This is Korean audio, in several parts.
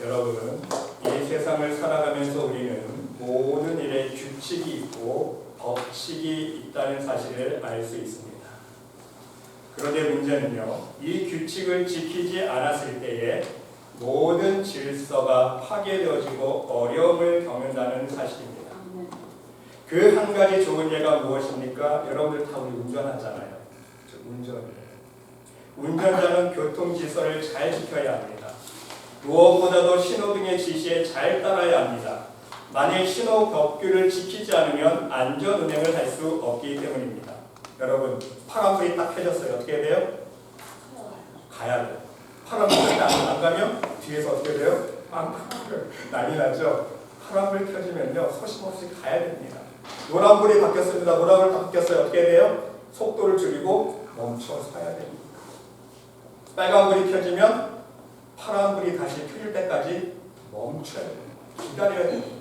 여러분, 이 세상을 살아가면서 우리는 모든 일에 규칙이 있고 법칙이 있다는 사실을 알 수 있습니다. 그런데 문제는요, 이 규칙을 지키지 않았을 때에 모든 질서가 파괴되어지고 어려움을 겪는다는 사실입니다. 그 한 가지 좋은 예가 무엇입니까? 여러분들 다 우리 운전하잖아요. 운전자는 교통 질서를 잘 지켜야 합니다. 무엇보다도 신호등의 지시에 잘 따라야 합니다. 만일 신호 법규를 지키지 않으면 안전 운행을 할 수 없기 때문입니다. 여러분, 파란불이 딱 켜졌어요. 어떻게 해야 돼요? 가야 돼요. 파란불이 안 가면 뒤에서 어떻게 돼요? 난리 나죠? 파란불이 켜지면요, 소심없이 가야 됩니다. 노란불이 바뀌었습니다. 노란불이 바뀌었어요. 어떻게 해야 돼요? 속도를 줄이고 멈춰 서야 됩니다. 빨간불이 켜지면 파란불이 다시 켜질 때까지 멈춰야 됩니다. 기다려야 됩니다.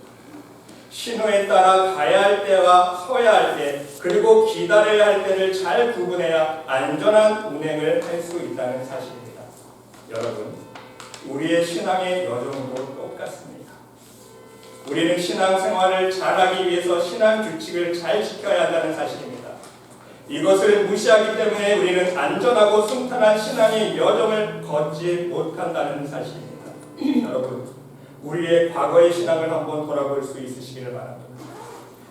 신호에 따라 가야 할 때와 서야 할 때, 그리고 기다려야 할 때를 잘 구분해야 안전한 운행을 할 수 있다는 사실입니다. 여러분, 우리의 신앙의 여정도 똑같습니다. 우리는 신앙생활을 잘하기 위해서 신앙 규칙을 잘 지켜야 한다는 사실입니다. 이것을 무시하기 때문에 우리는 안전하고 순탄한 신앙의 여정을 걷지 못한다는 사실입니다. 여러분, 우리의 과거의 신앙을 한번 돌아볼 수 있으시기를 바랍니다.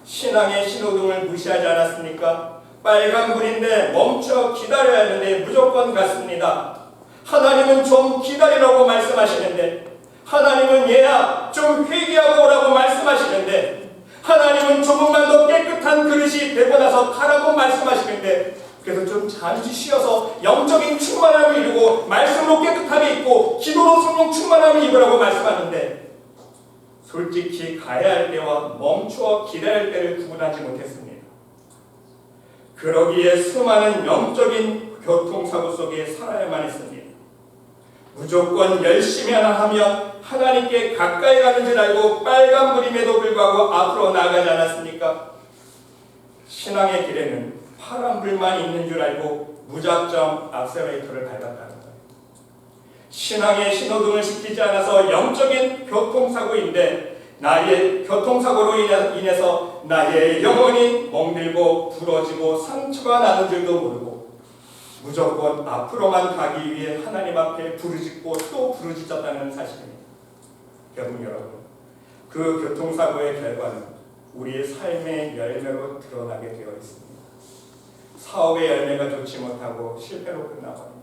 신앙의 신호등을 무시하지 않았습니까? 빨간불인데 멈춰 기다려야 하는데 무조건 갔습니다. 하나님은 좀 기다리라고 말씀하시는데, 하나님은 얘야 좀 회개하고 오라고 말씀하시는데, 하나님은 조금만 더 깨끗한 그릇이 되고 나서 가라고 말씀하시는데, 그래서 좀 잠시 쉬어서 영적인 충만함을 이루고 말씀으로 깨끗하게 있고 기도로 성령 충만함을 입으라고 말씀하는데, 솔직히 가야 할 때와 멈추어 기다려야 할 때를 구분하지 못했습니다. 그러기에 수많은 영적인 교통사고 속에 살아야만 했습니다. 무조건 열심히 하면 하나님께 가까이 가는 줄 알고 빨간불임에도 불구하고 앞으로 나아가지 않았습니까? 신앙의 길에는 파란불만 있는 줄 알고 무작정 악셀레이터를 밟았다는 거예요. 신앙의 신호등을 지키지 않아서 영적인 교통사고인데, 나의 교통사고로 인해서 나의 영혼이 멍들고 부러지고 상처가 나는 줄도 모르고 무조건 앞으로만 가기 위해 하나님 앞에 부르짖고 또 부르짖었다는 사실입니다. 여러분, 그 교통사고의 결과는 우리의 삶의 열매로 드러나게 되어 있습니다. 사업의 열매가 좋지 못하고 실패로 끝나버립니다.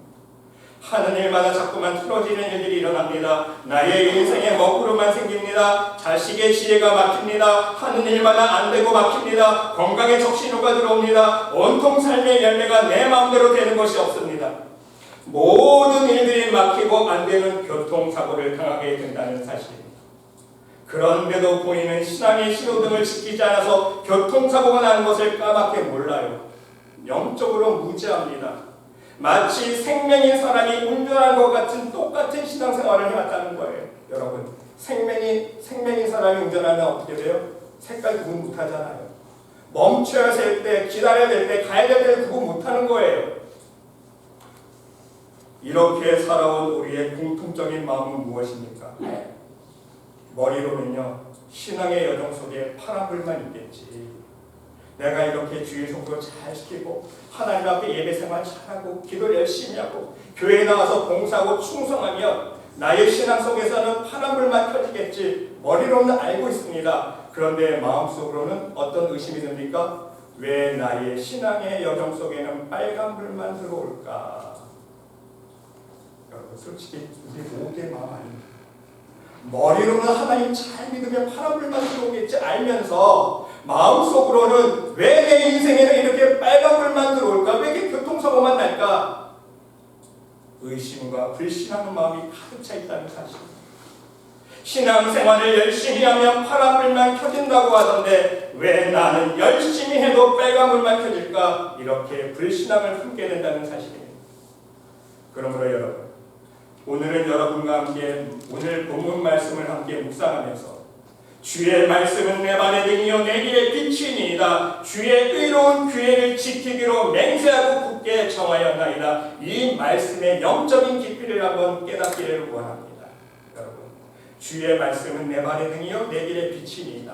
하는 일마다 자꾸만 틀어지는 일들이 일어납니다. 나의 인생에 먹구름만 생깁니다. 자식의 지혜가 막힙니다. 하는 일마다 안 되고 막힙니다. 건강에 적신호가 들어옵니다. 온통 삶의 열매가 내 마음대로 되는 것이 없습니다. 모든 일들이 막히고 안 되는 교통사고를 당하게 된다는 사실입니다. 그런데도 본인은 신앙의 신호등을 지키지 않아서 교통사고가 나는 것을 까맣게 몰라요. 영적으로 무지합니다. 마치 생명인 사람이 운전하는 것 같은 똑같은 신앙생활을 해왔다는 거예요. 여러분, 생명인 사람이 운전하면 어떻게 돼요? 색깔 구분 못하잖아요. 멈춰야 될 때, 기다려야 될 때, 가야 될 때 구분 못하는 거예요. 이렇게 살아온 우리의 공통적인 마음은 무엇입니까? 머리로는요, 신앙의 여정 속에 파란불만 있겠지. 내가 이렇게 주일 성도 잘 지키고 하나님 앞에 예배 생활 잘하고 기도 열심히 하고 교회에 나가서 봉사하고 충성하면 나의 신앙 속에서는 파란불만 켜지겠지. 머리로는 알고 있습니다. 그런데 마음속으로는 어떤 의심이 듭니까? 왜 나의 신앙의 여정 속에는 빨간불만 들어올까? 여러분, 솔직히 우리 모두의 마음 아닙니다. 머리로는 하나님 잘 믿으면 파란불만 들어오겠지 알면서 마음속으로는 왜 내 인생에는 이렇게 빨간불만 들어올까? 왜 이렇게 교통사고만 날까? 의심과 불신하는 마음이 가득 차 있다는 사실. 신앙생활을 열심히 하면 파란불만 켜진다고 하던데 왜 나는 열심히 해도 빨간불만 켜질까? 이렇게 불신앙을 품게 된다는 사실입니다. 그러므로 여러분, 오늘은 여러분과 함께 오늘 본문 말씀을 함께 묵상하면서 주의 말씀은 내 발의 등이요 내 길의 빛이니이다. 주의 의로운 규례를 지키기로 맹세하고 굳게 정하였나이다. 이 말씀의 영적인 깊이를 한번 깨닫기를 원합니다. 여러분, 주의 말씀은 내 발의 등이요 내 길의 빛이니이다.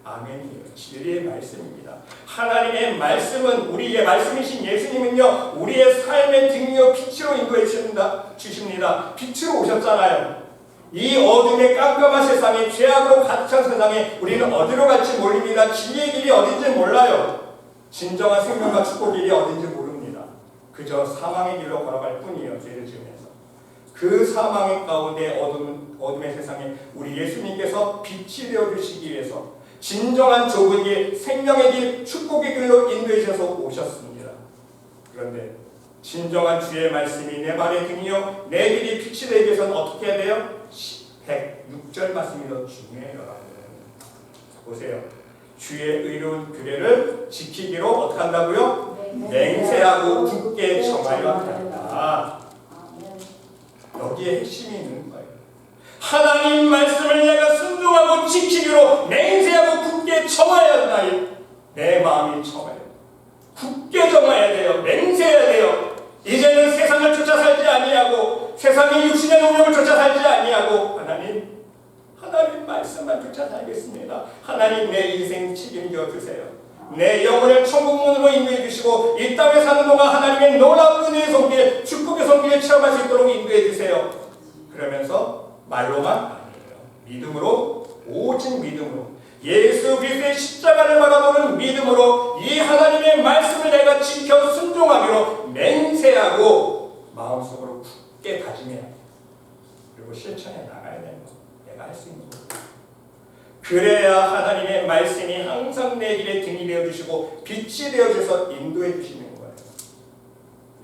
아멘이에요. 진리의 말씀입니다. 하나님의 말씀은, 우리의 말씀이신 예수님은요 우리의 삶의 등이요 빛으로 인도해 주십니다. 빛으로 오셨잖아요. 이 어둠의 깜깜한 세상에, 죄악으로 가득 찬 세상에 우리는 어디로 갈지 모릅니다. 진리의 길이 어딘지 몰라요. 진정한 생명과 축복의 길이 어딘지 모릅니다. 그저 사망의 길로 걸어갈 뿐이에요. 죄를 지으면서. 그 사망의 가운데 어둠의 세상에 우리 예수님께서 빛이 되어주시기 위해서 진정한 좁은 길, 생명의 길, 축복의 길로 인도해 주셔서 오셨습니다. 그런데 진정한 주의 말씀이 내 발의 등이요 내 길이 빛이 되기 위해서는 어떻게 해야 돼요? 106절 말씀이 더 중요해요. 여러분. 보세요. 주의 의로운 규례를 지키기로 어떻게 한다고요? 맹세하고 굳게 정하여 한다. 여기에 핵심이 있는 거예요. 하나님 말씀을 내가 순종하고 지키기로 맹세하고 굳게 정하여야 한다. 내 마음이 정해요. 굳게 정해야 돼요. 맹세해야 돼요. 이제는 세상을 쫓아 살지 아니하고 세상의 육신의 능력을 쫓아 살지 아니하고 하나님 말씀만 쫓아 살겠습니다. 하나님 내 인생 책임져 주세요. 내 영혼을 천국문으로 인도해 주시고 이 땅에 사는 동안 하나님의 놀라운 은혜의 손길, 축복의 손길을 체험할 수 있도록 인도해 주세요. 그러면서 말로만 아니에요. 믿음으로, 오직 믿음으로, 예수 그리스도의 십자가를 바라보는 믿음으로 이 하나님의 말씀을 내가 지켜 순종하기로 맹세하고 마음속으로 굳게 다짐해야 돼요. 그리고 실천해 나가야 되는 거. 내가 할 수 있는 거. 그래야 하나님의 말씀이 항상 내 길에 등이 되어주시고 빛이 되어줘서 인도해 주시는 거예요.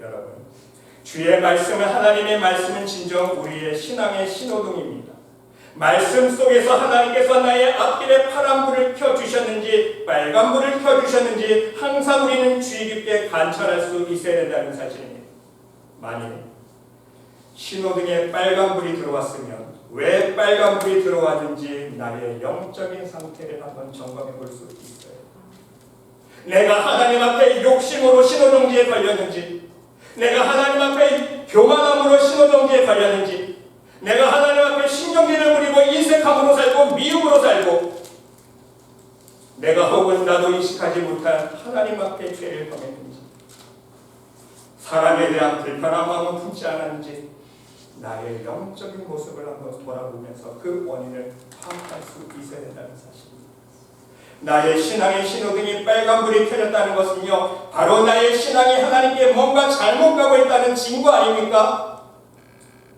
여러분, 주의 말씀은, 하나님의 말씀은 진정 우리의 신앙의 신호등입니다. 말씀 속에서 하나님께서 나의 앞길에 파란불을 켜주셨는지 빨간불을 켜주셨는지 항상 우리는 주의 깊게 관찰할 수 있어야 된다는 사실입니다. 만일 신호등에 빨간불이 들어왔으면 왜 빨간불이 들어왔는지 나의 영적인 상태를 한번 점검해 볼 수 있어요. 내가 하나님 앞에 욕심으로 신호정지에 걸렸는지, 내가 하나님 앞에 교만함으로 신호정지에 걸렸는지, 내가 하나님 앞에 신경질을 부리고 인색함으로 살고 미움으로 살고, 내가 혹은 나도 인식하지 못한 하나님 앞에 죄를 범했는지, 사람에 대한 불편한 마음은 품지 않았는지, 나의 영적인 모습을 한번 돌아보면서 그 원인을 파악할 수 있어야 된다는 사실입니다. 나의 신앙의 신호등이 빨간불이 켜졌다는 것은요, 바로 나의 신앙이 하나님께 뭔가 잘못 가고 있다는 징후 아닙니까?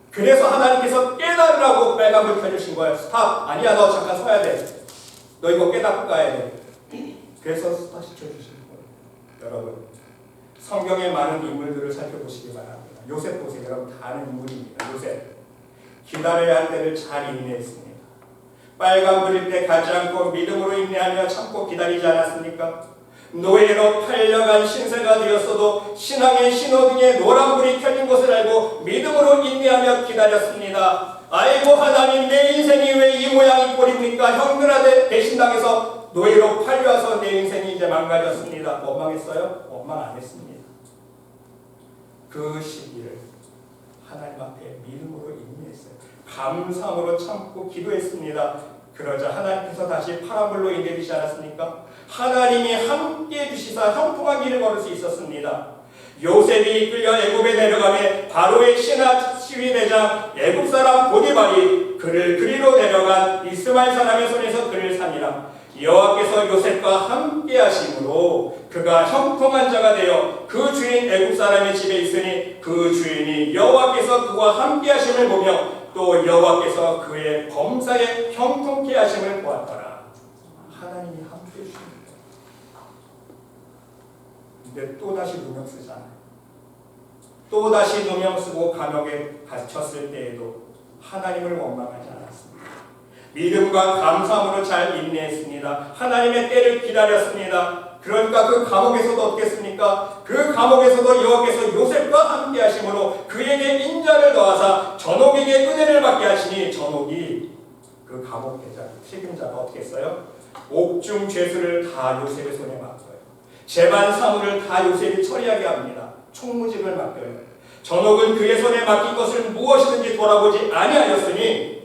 그래서 하나님께서 깨달으라고 빨간불 켜주신 거예요. 스탑! 아니야, 너 잠깐 서야 돼. 너 이거 깨닫고 가야 돼. 그래서 스탑 시켜주신 거예요. 여러분, 성경의 많은 인물들을 살펴보시기 바랍니다. 요셉 보세요. 여러분 다 아는 인물입니다. 요셉. 기다려야 할 때를 잘 인내했습니다. 빨간불일 때 가지 않고 믿음으로 인내하며 참고 기다리지 않았습니까? 노예로 팔려간 신세가 되었어도 신앙의 신호등에 노란불이 켜진 것을 알고 믿음으로 인내하며 기다렸습니다. 아이고 하나님, 내 인생이 왜 이 모양이 꼴입니까? 형들한테 배신당해서 노예로 팔려와서 내 인생이 이제 망가졌습니다. 원망했어요? 원망 안 했습니다. 그 시기를 하나님 앞에 믿음으로 인내했어요. 감사함으로 참고 기도했습니다. 그러자 하나님께서 다시 파란불로 인도해 주시지 않았습니까? 하나님이 함께해 주시사 형통한 길을 걸을 수 있었습니다. 요셉이 이끌려 애굽에 내려가매 바로의 신하 시위대장 애굽 사람 보디발이 그를 그리로 내려간 이스마엘 사람의 손에서 그를 산이라. 여호와께서 요셉과 함께 하심으로 그가 형통한 자가 되어 그 주인 애굽 사람의 집에 있으니 그 주인이 여호와께서 그와 함께 하심을 보며 또 여호와께서 그의 범사에 형통케 하심을 보았더라. 하나님이 함께 해주십니다. 근데 또다시 누명 쓰잖아요. 또다시 누명 쓰고 감옥에 갇혔을 때에도 하나님을 원망하지 않았습니다. 믿음과 감사함으로 잘 인내했습니다. 하나님의 때를 기다렸습니다. 그러니까 그 감옥에서도 어떻겠습니까? 그 감옥에서도 여호와께서 요셉과 함께 하심으로 그에게 인자를 더하사 전옥에게 은혜를 받게 하시니 전옥이 그 감옥 대장 책임자가 어떻게 했어요? 옥중 죄수를 다 요셉의 손에 맡겨요. 재반 사물을 다 요셉이 처리하게 합니다. 총무직을 맡겨요. 전옥은 그의 손에 맡긴 것을 무엇이든지 돌아보지 아니하였으니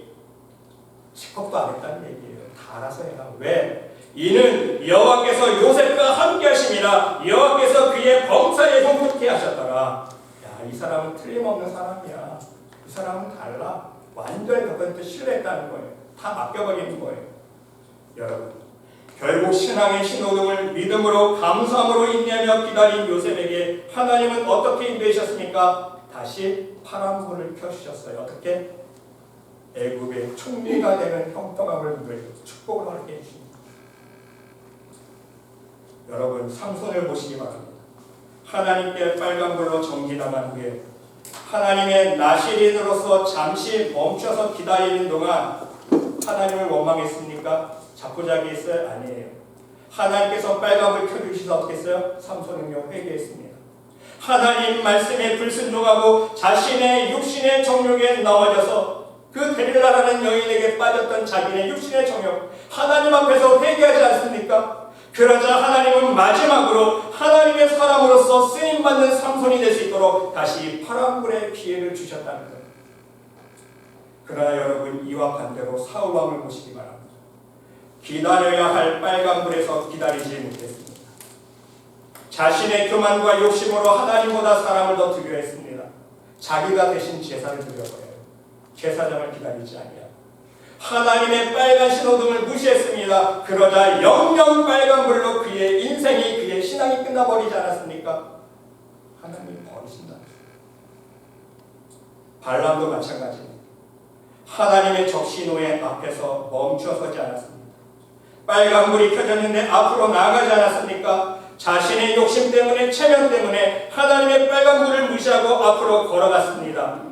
협도 안 했다는 얘기예요. 다 알아서 해라. 왜? 이는 여호와께서 요셉과 함께 하심이라. 여호와께서 그의 범사에 형통케 하셨더라. 야, 이 사람은 틀림없는 사람이야. 이 사람은 달라. 완전히 그것한테 신뢰했다는 거예요. 다 맡겨버리는 거예요. 여러분, 결국 신앙의 신호등을 믿음으로 감사함으로 인내하며 기다린 요셉에게 하나님은 어떻게 인도하셨습니까? 다시 파란 불을 켜주셨어요. 어떻게? 애굽의 총리가 되는 형통함을 축복을 하게 해주십니다. 여러분, 삼손을 보시기 바랍니다. 하나님께 빨간불로 정지당한 후에 하나님의 나시린으로서 잠시 멈춰서 기다리는 동안 하나님을 원망했습니까? 자포자기했어요? 아니에요. 하나님께서 빨간불 켜주셔서 어떻게 했어요? 삼손은요, 회개했습니다. 하나님 말씀에 불순종하고 자신의 육신의 정욕에 넘어져서 그 데릴라라는 여인에게 빠졌던 자기의 육신의 정욕, 하나님 앞에서 회개하지 않습니까? 그러자 하나님은 마지막으로 하나님의 사람으로서 쓰임받는 삼손이 될 수 있도록 다시 파란불의 기회를 주셨다는 거예요. 그러나 여러분, 이와 반대로 사울왕을 보시기 바랍니다. 기다려야 할 빨간불에서 기다리지 못했습니다. 자신의 교만과 욕심으로 하나님보다 사람을 더 두려워했습니다. 자기가 대신 제사를 드려버려요. 제사장을 기다리지 아니하고 하나님의 빨간 신호등을 무시했습니다. 그러자 영영 빨간불로 그의 인생이, 그의 신앙이 끝나버리지 않았습니까? 하나님이 버리신다. 발람도 마찬가지입니다. 하나님의 적신호의 앞에서 멈춰서지 않았습니다. 빨간불이 켜졌는데 앞으로 나아가지 않았습니까? 자신의 욕심 때문에, 체면 때문에 하나님의 빨간불을 무시하고 앞으로 걸어갔습니다.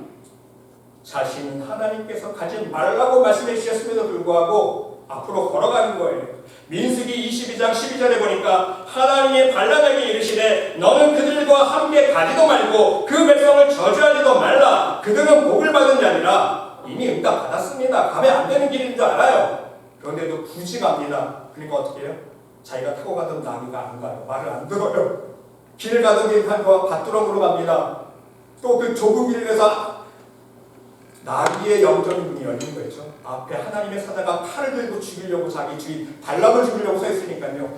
자신은 하나님께서 가지 말라고 말씀해 주셨음에도 불구하고 앞으로 걸어가는 거예요. 민수기 22장 12절에 보니까 하나님이 발람에게 이르시되 너는 그들과 함께 가지도 말고 그 백성을 저주하지도 말라. 그들은 복을 받은 자니라. 이미 응답 받았습니다. 가면 안 되는 길인 줄 알아요. 그런데도 굳이 갑니다. 그러니까 어떻게 해요? 자기가 타고 가던 나귀가 안 가요. 말을 안 들어요. 길을 가던 길 밭두렁으로 갑니다. 또 그 좁은 길에서 나귀의 영적인 눈이 열린 거죠. 앞에 하나님의 사자가 칼을 들고 죽이려고 자기 주인 발람을 죽이려고 서 있으니까요.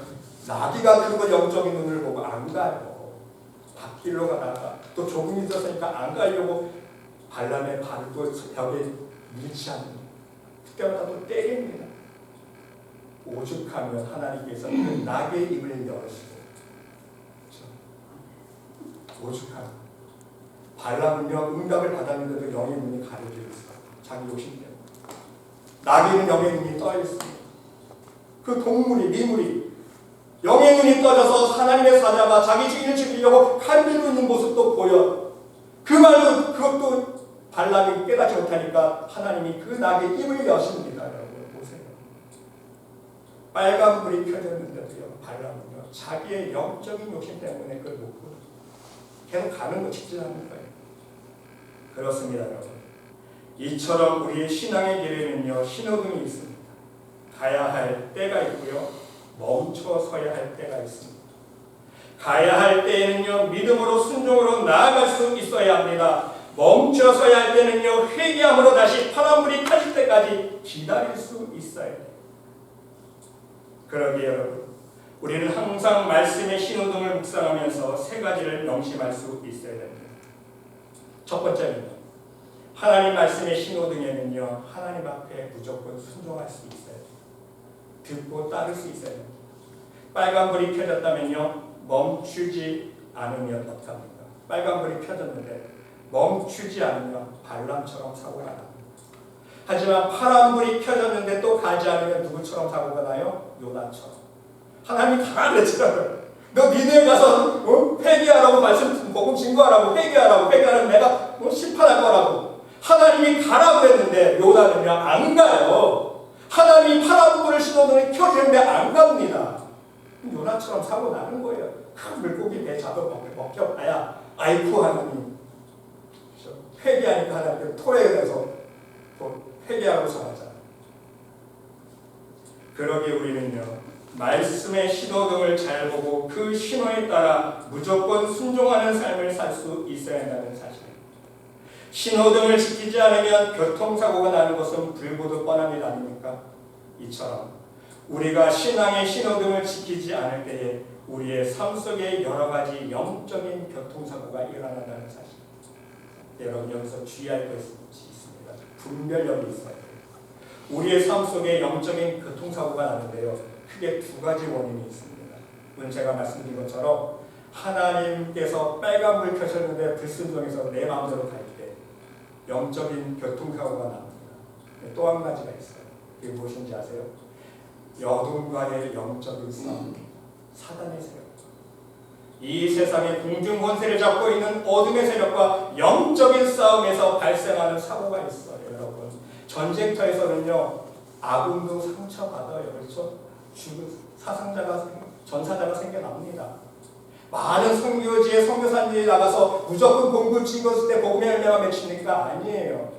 나귀가 그거 영적인 눈을 보고 안 가요. 밭길로 가다가 또 조금 있었으니까 안 가려고 발람의 발을 또 벽에 밀치 않는 그때마다 또 때립니다. 오죽하면 하나님께서 그 나귀의 입을 열으시고 오죽하면 발람은요, 응답을 받았는데도 영의 눈이 가려져 있어요. 자기 욕심 때문에. 나귀는 영의 눈이 떠 있습니다. 그 동물이, 미물이 영의 눈이 떠져서 하나님의 사자가 자기 주인을 죽이려고 칼 들고 있는 모습도 보여. 그 말도 그것도 발람이 깨닫지 못하니까 하나님이 그 나귀의 입을 여십니다. 여러분 보세요. 빨간 불이 켜졌는데도요, 발람은요, 자기의 영적인 욕심 때문에 그걸 못 보고 계속 가는 거 직진하는 거예요. 그렇습니다, 여러분. 이처럼 우리의 신앙의 길에는요, 신호등이 있습니다. 가야 할 때가 있고요, 멈춰서야 할 때가 있습니다. 가야 할 때에는요, 믿음으로 순종으로 나아갈 수 있어야 합니다. 멈춰서야 할 때는요, 회개함으로 다시 파란불이 켜질 때까지 기다릴 수 있어야 돼요. 그러기에 여러분, 우리는 항상 말씀의 신호등을 묵상하면서 세 가지를 명심할 수 있어야 됩니다. 첫 번째는 하나님 말씀의 신호등에는요, 하나님 앞에 무조건 순종할 수 있어야 돼요. 듣고 따를 수 있어야 됩니다. 빨간불이 켜졌다면요, 멈추지 않으면 어떡합니까? 빨간불이 켜졌는데 멈추지 않으면 발람처럼 사고가 납니다. 하지만 파란불이 켜졌는데 또 가지 않으면 누구처럼 사고가 나요? 요나처럼. 하나님이 다 그랬잖아요. 너 니네 가서 회개하라고 말씀 복음 증거하라고 회개하라고 내가 심판할 거라고 하나님이 가라고 했는데 요나는요 안 가요. 하나님이 파란불을 신호등을 켜주는데 안 갑니다. 요나처럼 사고 나는 거예요. 큰 물고기 배 잡아 먹혀봐야 아이쿠 하나님 회개하니까 하나님 토해에 대해서 또 회개하고 전하잖아요. 그러기에 우리는요, 말씀의 신호등을 잘 보고 그 신호에 따라 무조건 순종하는 삶을 살 수 있어야 한다는 사실입니다. 신호등을 지키지 않으면 교통사고가 나는 것은 불보듯 뻔한 일 아닙니까? 이처럼 우리가 신앙의 신호등을 지키지 않을 때에 우리의 삶 속에 여러 가지 영적인 교통사고가 일어난다는 사실. 여러분 여기서 주의할 것이 있습니다. 분별력이 있어야 돼요. 우리의 삶 속에 영적인 교통사고가 나는데요. 크게 두 가지 원인이 있습니다. 오늘 제가 말씀드린 것처럼 하나님께서 빨간불 켜셨는데 불순종해서 내 마음대로 갈 때 영적인 교통사고가 납니다. 또 한 가지가 있어요. 그게 무엇인지 아세요? 여동과의 영적인 싸움, 사단의 세력. 이 세상의 공중 권세를 잡고 있는 어둠의 세력과 영적인 싸움에서 발생하는 사고가 있어요. 여러분 전쟁터에서는요 아군도 상처받아요. 그렇죠? 죽은 사상자가 전사자가 생겨납니다. 많은 선교지에 선교사님들이 나가서 무조건 공부 찍었을 때 복음의 열매가 맺힙니까? 아니에요.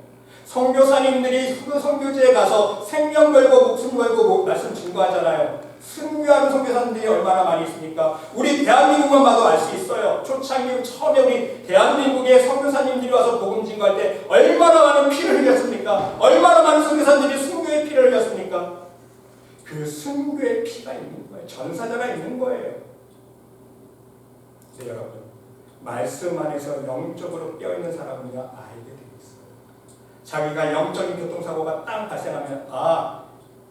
선교사님들이 선교지에 가서 생명 걸고 목숨 걸고 말씀 증거하잖아요. 승리하는 선교사님들이 얼마나 많이 있습니까? 우리 대한민국만 봐도 알 수 있어요. 초창기 처음에 우리 대한민국의 선교사님들이 와서 복음 증거할 때 얼마나 많은 피를 흘렸습니까? 얼마나 많은 선교사님들이 순교의 피를 흘렸습니까? 그 순교의 피가 있는 거예요. 전사자가 있는 거예요. 네, 여러분 말씀 안에서 영적으로 깨어있는 사람은요 알게 되어 있어요. 자기가 영적인 교통사고가 딱 발생하면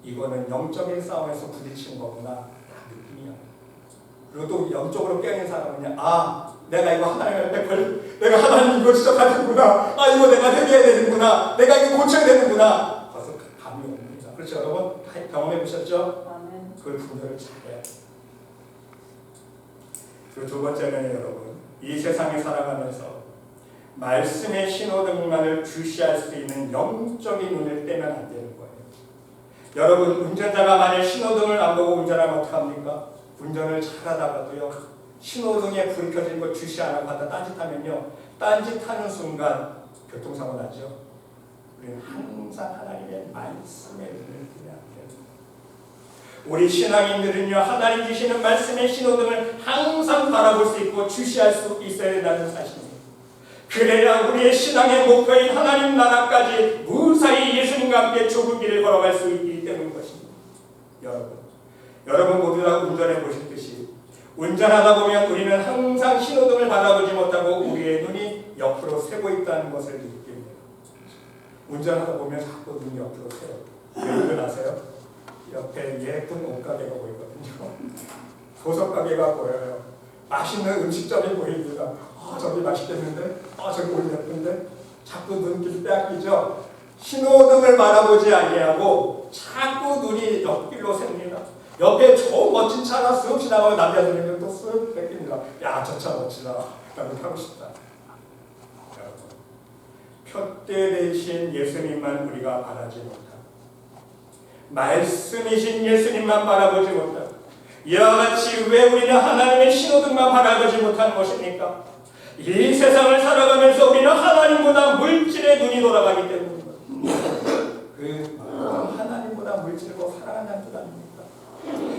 이거는 영적인 싸움에서 부딪힌 거구나 느낌이 와요. 그리고 또 영적으로 깨어있는 사람은요 내가 이거 하나님 앞에 내가 하나님 이거 지적하는구나, 이거 내가 회개해야 되는구나, 내가 이거 고쳐야 되는구나 벌써 감이 옵니다. 그렇죠 여러분? 경험해 보셨죠? 그걸 분별을 잘해야 돼요. 그리고 두 번째는 여러분 이 세상에 살아가면서 말씀의 신호등만을 주시할 수 있는 영적인 눈을 떼면 안 되는 거예요. 여러분 운전자가 만약 신호등을 안 보고 운전하면 어떡합니까? 운전을 잘하다가도요 신호등에 불이 켜진 걸 주시 안 하고 하다 딴짓하면요 딴짓하는 순간 교통사고 나죠. 우리는 항상 하나님의 말씀에 눈을 뜨면 안 돼요. 우리 신앙인들은요 하나님 주시는 말씀의 신호등을 항상 바라볼 수 있고 주시할 수 있어야 된다는 사실입니다. 그래야 우리의 신앙의 목표인 하나님 나라까지 무사히 예수님과 함께 좁은 길을 걸어갈 수 있기 때문인 것입니다. 여러분 모두 다 운전해 보셨듯이 운전하다 보면 우리는 항상 신호등을 바라보지 못하고 우리의 눈이 옆으로 새고 있다는 것을 느낍니다. 운전하다 보면 자꾸 눈이 옆으로 새요. 왜 이걸 아세요? 옆에 예쁜 옷가게가 보이거든요. 보석가게가 보여요. 맛있는 음식점이 보입니다. 저기 맛있겠는데? 저기 옷 예쁜데? 자꾸 눈길 빼앗기죠? 신호등을 바라보지 아니하고 자꾸 눈이 옆길로 셉니다. 옆에 좋은 멋진 차가 쓱 지나가고 남자들이면 또 쓱 뺏깁니다. 야, 저 차 멋지다. 나도 타고 싶다. 표대 대신 예수님만 우리가 바라지 못하고 말씀이신 예수님만 바라보지 못하고 이와 같이 왜 우리는 하나님의 신호등만 바라보지 못하는 것입니까? 이 세상을 살아가면서 우리는 하나님보다 물질에 눈이 돌아가기 때문입니다. 하나님보다 물질을 사랑한다는 뜻 아닙니까?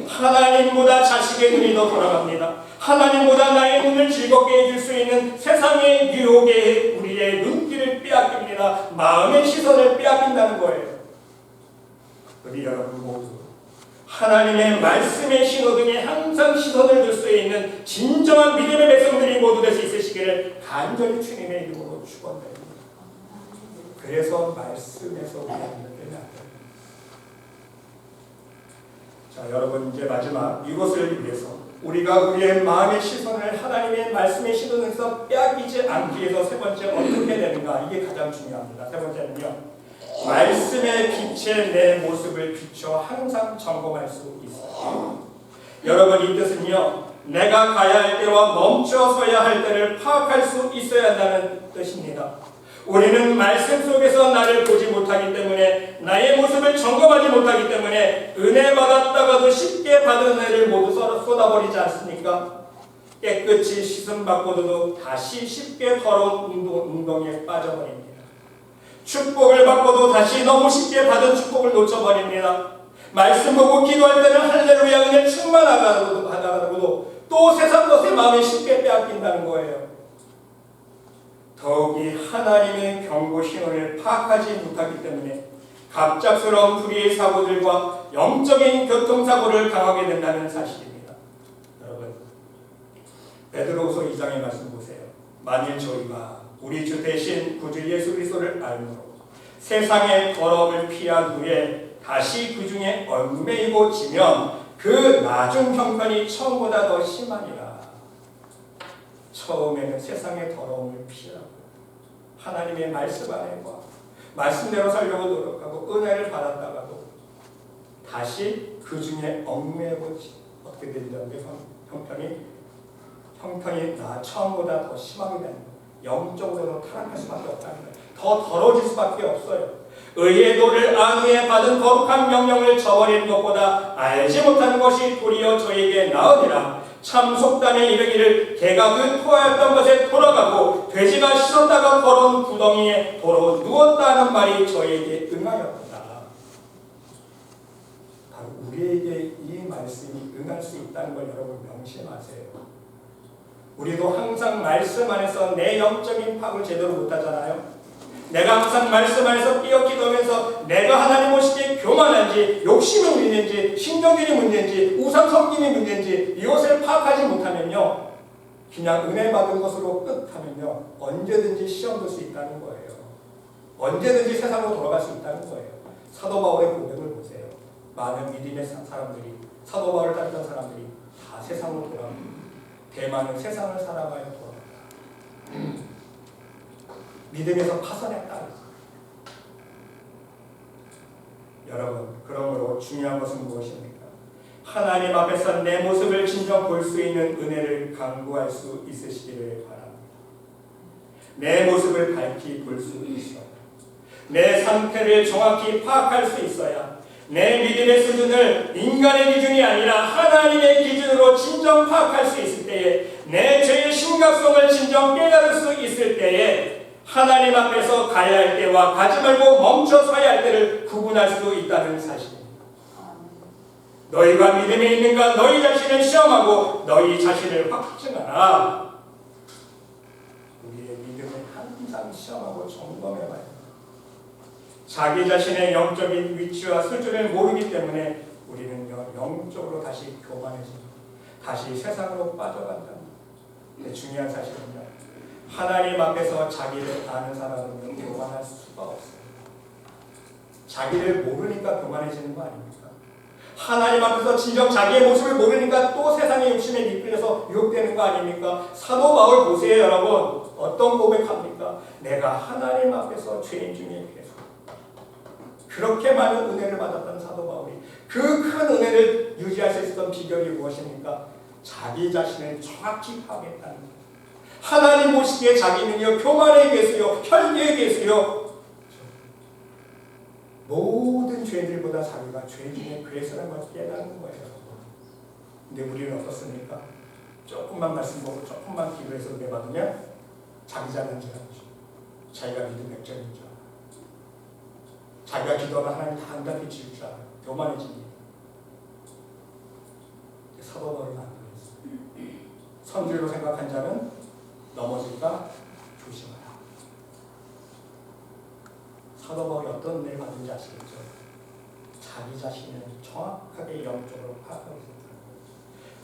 하나님보다 자식의 눈이 더 돌아갑니다. 하나님보다 나의 눈을 즐겁게 해줄 수 있는 세상의 유혹에 우리의 눈길을 빼앗깁니다. 마음의 시선을 빼앗긴다는 거예요. 우리 여러분 모두 하나님의 말씀의 신호등에 항상 시선을 둘 수 있는 진정한 믿음의 백성들이 모두 될 수 있으시기를 간절히 주님의 이름으로 축원드립니다. 그래서 말씀에서 우리가 이렇게 나아요. 자, 여러분 이제 마지막 이것을 위해서 우리가 우리의 마음의 시선을 하나님의 말씀의 시선에서 빼앗기지 않기 위해서 세 번째 어떻게 되는가, 이게 가장 중요합니다. 세 번째는요, 말씀의 빛에 내 모습을 비춰 항상 점검할 수 있어요. 여러분 이 뜻은요, 내가 가야 할 때와 멈춰서야 할 때를 파악할 수 있어야 한다는 뜻입니다. 우리는 말씀 속에서 나를 보지 못하기 때문에, 나의 모습을 점검하지 못하기 때문에 은혜 받았다가도 쉽게 받은 은혜를 모두 쏟아버리지 않습니까? 깨끗이 씻음 받고도 다시 쉽게 더러운 운동에 빠져버립니다. 축복을 받고도 다시 너무 쉽게 받은 축복을 놓쳐버립니다. 말씀 보고 기도할 때는 할렐루야 은혜 충만하다고도 또 세상 것에 마음이 쉽게 빼앗긴다는 거예요. 더욱이 하나님의 경고 신호를 파악하지 못하기 때문에 갑작스러운 불의의 사고들과 영적인 교통사고를 당하게 된다는 사실입니다. 여러분, 베드로후서 2장의 말씀 보세요. 만일 저희가 우리 주 대신 구주 예수 그리스도를 알므로 세상의 더러움을 피한 후에 다시 그 중에 얽매이고 지면 그 나중 형편이 처음보다 더 심하니라. 처음에는 세상의 더러움을 피하고 하나님의 말씀 안에 와 말씀대로 살려고 노력하고 은혜를 받았다가도 다시 그 중에 얽매이고 어떻게 된다는데 형편이 처음보다 더 심하게 되는 거예요. 영적으로 타락할 수밖에 없다는 거예요. 더 더러워질 수밖에 없어요. 의의 도를 안 후에 받은 거룩한 명령을 저버리는 것보다 알지 못하는 것이 도리어 저에게 나으니라. 참 속담에 이르기를 개가 그 토하였던 것에 돌아가고 돼지가 씻었다가 더러운 구덩이에 도로 누웠다 하는 말이 저에게 응하였다. 바로 우리에게 이 말씀이 응할 수 있다는 걸 여러분 명심하세요. 우리도 항상 말씀 안에서 내 영적인 파악을 제대로 못하잖아요. 내가 항상 말씀 안에서 끼어 기도하면서 내가 하나님 보시기에 교만한지 욕심이 문제인지 신경질이 문제인지 우상 섬김이 문제인지 이것을 파악하지 못하면요, 그냥 은혜 받은 것으로 끝하면요 언제든지 시험 볼 수 있다는 거예요. 언제든지 세상으로 돌아갈 수 있다는 거예요. 사도 바울의 고백을 보세요. 많은 믿음의 사람들이, 사도 바울을 따르던 사람들이 다 세상으로 돌아갑니다. 대만은 세상을 살아가야 돌아갑니다. 믿음에서 파산했다. 여러분, 그러므로 중요한 것은 무엇입니까? 하나님 앞에서 내 모습을 진정 볼 수 있는 은혜를 강구할 수 있으시기를 바랍니다. 내 모습을 밝히 볼 수 있어야, 내 상태를 정확히 파악할 수 있어야, 내 믿음의 수준을 인간의 기준이 아니라 하나님의 기준으로 진정 파악할 수 있을 때에, 내 죄의 심각성을 진정 깨달을 수 있을 때에 하나님 앞에서 가야 할 때와 가지 말고 멈춰 서야 할 때를 구분할 수 있다는 사실입니다. 너희가 믿음에 있는가 너희 자신을 시험하고 너희 자신을 확증하라. 우리의 믿음을 항상 시험하고 점검해봐야 합니다. 자기 자신의 영적인 위치와 수준을 모르기 때문에 우리는 영적으로 다시 교만해집니다. 다시 세상으로 빠져간다. 근데 중요한 사실은요, 하나님 앞에서 자기를 아는 사람은 교만할 수가 없어요. 자기를 모르니까 교만해지는 거 아닙니까? 하나님 앞에서 진정 자기의 모습을 모르니까 또 세상의 욕심에 이끌려서 유혹되는 거 아닙니까? 사도 바울 보세요, 여러분. 어떤 고백합니까? 내가 하나님 앞에서 죄인 중에 계속 그렇게 많은 은혜를 받았던 사도 바울이 그 큰 은혜를 유지할 수 있었던 비결이 무엇입니까? 자기 자신을 정확히 파악했다는 거예요. 하나님 보시기에 자기는요 교만의 괴수요 혈기의 괴수요 모든 죄들보다 자기가 죄 중에 괴수라는 걸 깨닫는 거예요. 근데 우리는 어떻습니까? 조금만 말씀 보고 조금만 기도해서 은혜 받으면 자기 잘난 줄 알죠. 자기가 믿음 100점인 줄 알아요. 자기가 기도하면 하나님 다 안답게 지을 줄 알아요. 교만해집니다. 사도 바울은 안 그랬어요. 선주로 생각한 자는 넘어질까 조심하라. 사도 바울이 어떤 은혜를 받은지 아시겠죠? 자기 자신을 정확하게 영적으로 파악하고 있었다는 거예요.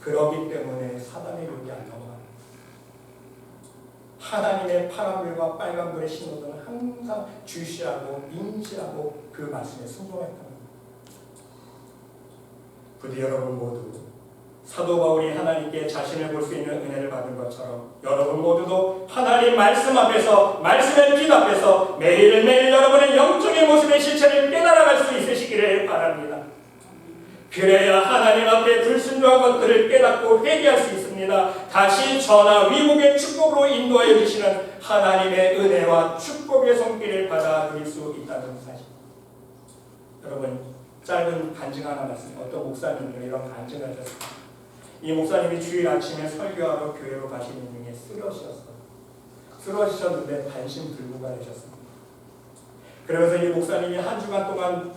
그렇기 때문에 사단의 욕이 안 넘어가요. 하나님의 파란불과 빨간불의 신호등을 항상 주시하고 인지하고 그 말씀에 순종했다는 거예요. 부디 여러분 모두 사도 바울이 하나님께 자신을 볼 수 있는 은혜를 받은 것처럼 여러분 모두도 하나님 말씀 앞에서, 말씀의 빛 앞에서 매일매일 여러분의 영적인 모습의 실체를 깨달아갈 수 있으시기를 바랍니다. 그래야 하나님 앞에 불순종한 것들을 깨닫고 회개할 수 있습니다. 다시 전하 위복의 축복으로 인도하여 주시는 하나님의 은혜와 축복의 손길을 받아들일 수 있다는 사실. 여러분, 짧은 간증 하나 말씀. 어떤 목사님이 이런 간증을 하셨습니다. 이 목사님이 주일 아침에 설교하러 교회로 가시는 중에 쓰러지셨는데 반신불구가 되셨습니다. 그러면서 이 목사님이 한 주간 동안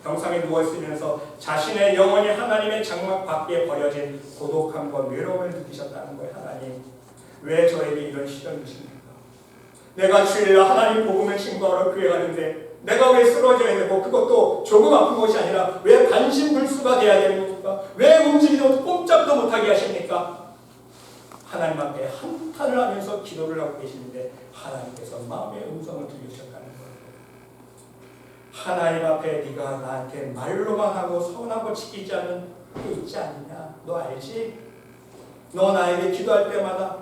병상에 누워있으면서 자신의 영혼이 하나님의 장막 밖에 버려진 고독함과 외로움을 느끼셨다는 거예요. 하나님, 왜 저에게 이런 시련을 주십니까? 내가 주일날 하나님 복음을 신고하러 교회 가는데 내가 왜 쓰러져야 되고 그것도 조금 아픈 것이 아니라 왜 반신불수가 돼야 됩니까? 왜 움직이도 꼼짝도 못하게 하십니까? 하나님 앞에 한탄을 하면서 기도를 하고 계시는데 하나님께서 마음의 음성을 들려주셨다는 거예요. 하나님 앞에 네가 나한테 말로만 하고 선하고 지키지 않은 게 있지 않느냐? 너 알지? 너 나에게 기도할 때마다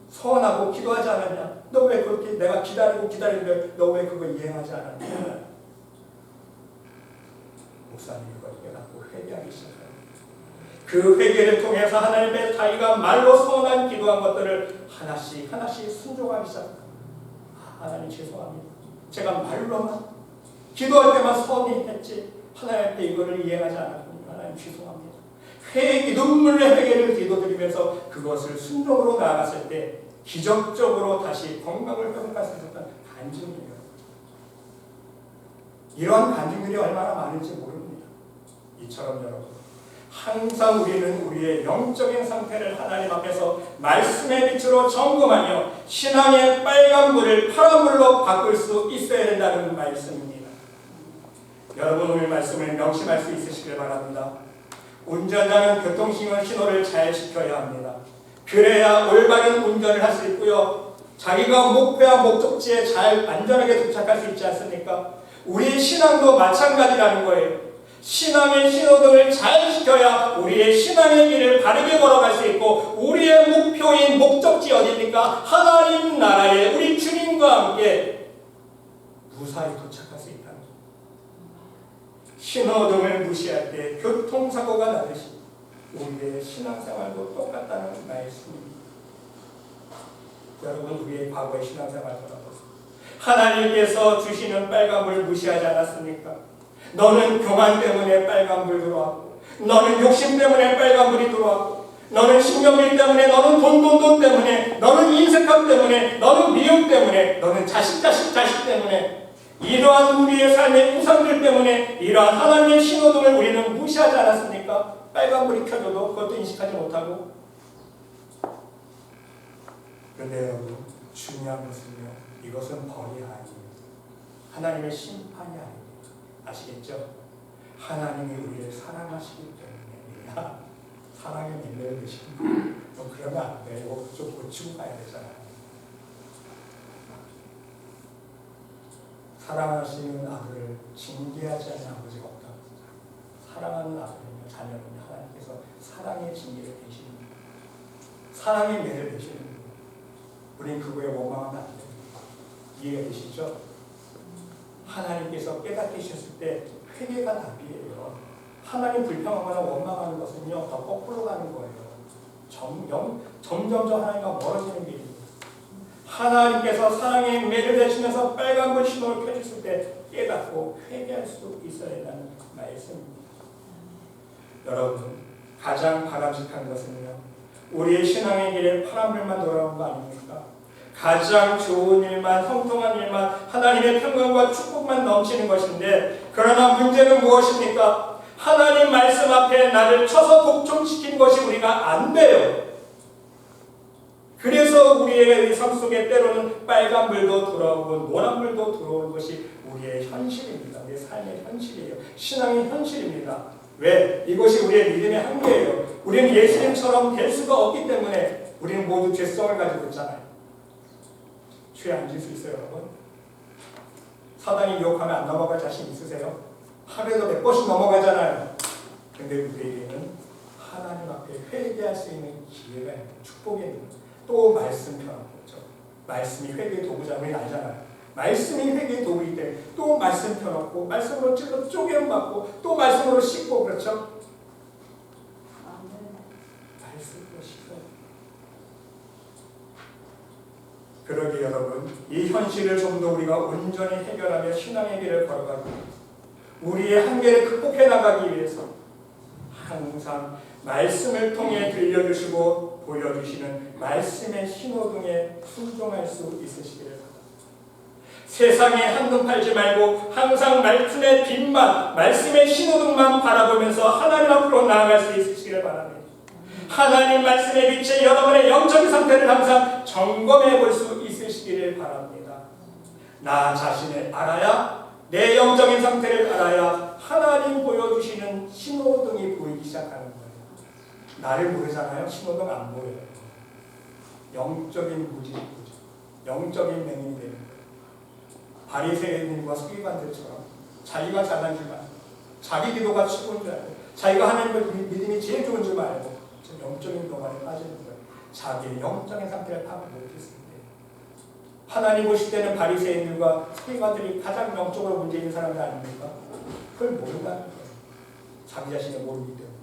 선하고 기도하지 않았냐? 너 왜 그렇게 내가 기다리는데 너 왜 그거 이행하지 않았냐? 목사님이 그걸 깨닫고 회개하기 시작합니다. 그 회개를 통해서 하나님의 자기가 말로 선한 기도한 것들을 하나씩 순종하기 시작합니다. 하나님 죄송합니다. 제가 말로만 기도할 때만 선히 했지 하나님께 이거를 이행하지 않았군요. 하나님 죄송합니다. 눈물의 회개를 기도드리면서 그것을 순종으로 나아갔을 때 기적적으로 다시 건강을 회복할 수 있었던 간증이에요. 이러한 간증들이 얼마나 많은지 모릅니다. 이처럼 여러분, 항상 우리는 우리의 영적인 상태를 하나님 앞에서 말씀의 빛으로 점검하며 신앙의 빨간불을 파란불로 바꿀 수 있어야 된다는 말씀입니다. 여러분, 오늘 말씀을 명심할 수 있으시길 바랍니다. 운전자는 교통신호를 잘 지켜야 합니다. 그래야 올바른 운전을 할 수 있고요. 자기가 목표와 목적지에 잘 안전하게 도착할 수 있지 않습니까? 우리 신앙도 마찬가지라는 거예요. 신앙의 신호등을 잘 지켜야 우리의 신앙의 길을 바르게 걸어갈 수 있고 우리의 목표인 목적지 어디입니까? 하나님 나라에 우리 주님과 함께 무사히 도착할 수 있다는 거예요. 신호등을 무시할 때 교통사고가 나듯이 우리의 신앙생활도 똑같다는 말씀입니다. 여러분, 우리의 과거의 신앙생활 돌아보세요. 하나님께서 주시는 빨간불 무시하지 않았습니까? 너는 교만 때문에 빨간불 들어왔고, 너는 욕심 때문에 빨간불이 들어왔고, 너는 신경질 때문에, 너는 돈 때문에, 너는 인색함 때문에, 너는 미움 때문에, 너는 자식 때문에, 이러한 우리의 삶의 우상들 때문에 이러한 하나님의 신호등을 우리는 무시하지 않았습니까? 빨간불이 켜져도 그것도 인식하지 못하고. 그런데 여러분, 중요한 것은요, 이것은 벌이 아니에요. 하나님의 심판이 아닙니다. 아시겠죠? 하나님이 우리를 사랑하시기 때문에 사랑의 열매를 드시는 거예요. 그러면 안 돼요. 좀 고치고 가야 되잖아요. 사랑하시는 아들을 징계하지 않는 아버지가 없다. 사랑하는 아들이며 자녀는 하나님께서 사랑의 징계를 대시는 거예요. 사랑의 매를 대시는 거예요. 우린 그거에 원망하면 안 됩니다. 이해가 되시죠? 하나님께서 깨닫게 하셨을 때 회개가 답이에요. 하나님 불평하거나 원망하는 것은요, 더 거꾸로 가는 거예요. 점점 하나님과 멀어지는 길입니다. 하나님께서 사랑의 매를 대시면서 빨간불 신호를 켜주실 때 깨닫고 회개할 수 있어야 한다는 말씀입니다. 여러분, 가장 바람직한 것은요, 우리의 신앙의 길에 파란불만 돌아온 거 아닙니까? 가장 좋은 일만, 형통한 일만, 하나님의 평강과 축복만 넘치는 것인데, 그러나 문제는 무엇입니까? 하나님 말씀 앞에 나를 쳐서 복종시킨 것이 우리가 안 돼요. 그래서 우리의 삶 속에 때로는 빨간불도 돌아오고 노란불도 들어오는 것이 우리의 현실입니다. 우리의 삶의 현실이에요. 신앙의 현실입니다. 왜? 이것이 우리의 믿음의 한계예요. 우리는 예수님처럼 될 수가 없기 때문에 우리는 모두 죄성을 가지고 있잖아요. 죄 안 질 수 있어요, 여러분? 사단이 유혹하면 안 넘어갈 자신 있으세요? 하루에도 100번씩 넘어가잖아요. 근데 우리에게는 하나님 앞에 회개할 수 있는 기회가 있는, 축복이 있는 거죠. 또 말씀 펴놓고 있죠. 말씀이 회개의 도구자, 우리는 알잖아요. 말씀이 회개의 도구이기 때문에 또 말씀 펴놓고, 말씀으로 찔러 쪼개받고, 또 말씀으로 씻고, 그렇죠? 말씀으로 씻어요. 그러기 여러분, 이 현실을 좀 더 우리가 온전히 해결하며 신앙의 길을 걸어가기 위해서, 우리의 한계를 극복해 나가기 위해서 항상 말씀을 통해 들려주시고 보여주시는 말씀의 신호등에 순종할 수 있으시기를 바랍니다. 세상에 한눈 팔지 말고 항상 말씀의 빛만, 말씀의 신호등만 바라보면서 하나님 앞으로 나아갈 수 있으시기를 바랍니다. 하나님 말씀의 빛에 여러분의 영적인 상태를 항상 점검해 볼 수 있으시기를 보시기를 바랍니다. 나 자신을 알아야, 내 영적인 상태를 알아야 하나님 보여주시는 신호등이 보이기 시작하는 거예요. 나를 모르잖아요. 신호등 안 보여요. 영적인 무지를 보죠. 영적인 맹인이 되는 거예요. 바리새인과 서기관들처럼 자기가 잘난 줄 알고, 자기 기도가 최고인 줄 알고, 자기가 하나님을 믿음이 제일 좋은 줄 알고 영적인 교만에 빠지는 거예요. 자기의 영적인 상태를 파악 못했을 때, 하나님 보실 때는 바리새인들과 서기관들이 가장 영적으로 문제 있는 사람들 아닙니까? 그걸 모른다는 거예요. 자기 자신을 모르기 때문에.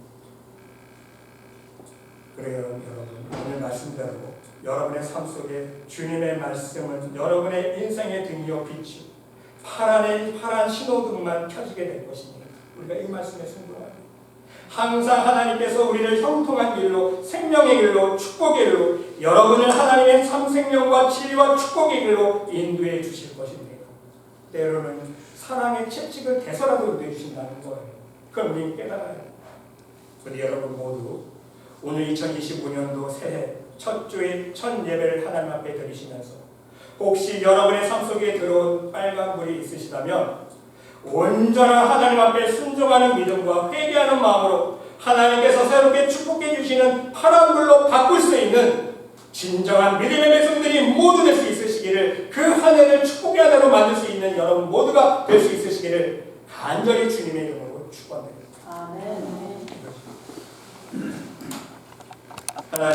그래요, 여러분. 오늘 말씀대로 여러분의 삶 속에 주님의 말씀은 여러분의 인생의 등이요 빛이 파란 신호등만 켜지게 될 것입니다. 우리가 이 말씀에 순종합니다. 항상 하나님께서 우리를 형통한 길로, 생명의 길로, 축복의 길로, 여러분을 하나님의 참 생명과 진리와 축복의 길로 인도해 주실 것입니다. 때로는 사랑의 채찍을 대서라도 인도해 주신다는 거예요. 그걸 우리는 깨달아야 해요. 우리 여러분 모두 오늘 2025년도 새해 첫 주의 첫 예배를 하나님 앞에 드리시면서 혹시 여러분의 삶 속에 들어온 빨간불이 있으시다면 온전한 하나님 앞에 순종하는 믿음과 회개하는 마음으로 하나님께서 새롭게 축복해 주시는 파란불로 바꿀 수 있는 진정한 믿음의 백성들이 모두 될 수 있으시기를, 그 한 해를 축복의 한 해로 만들 수 있는 여러분 모두가 될 수 있으시기를 간절히 주님의 이름으로 축원드립니다. 아멘.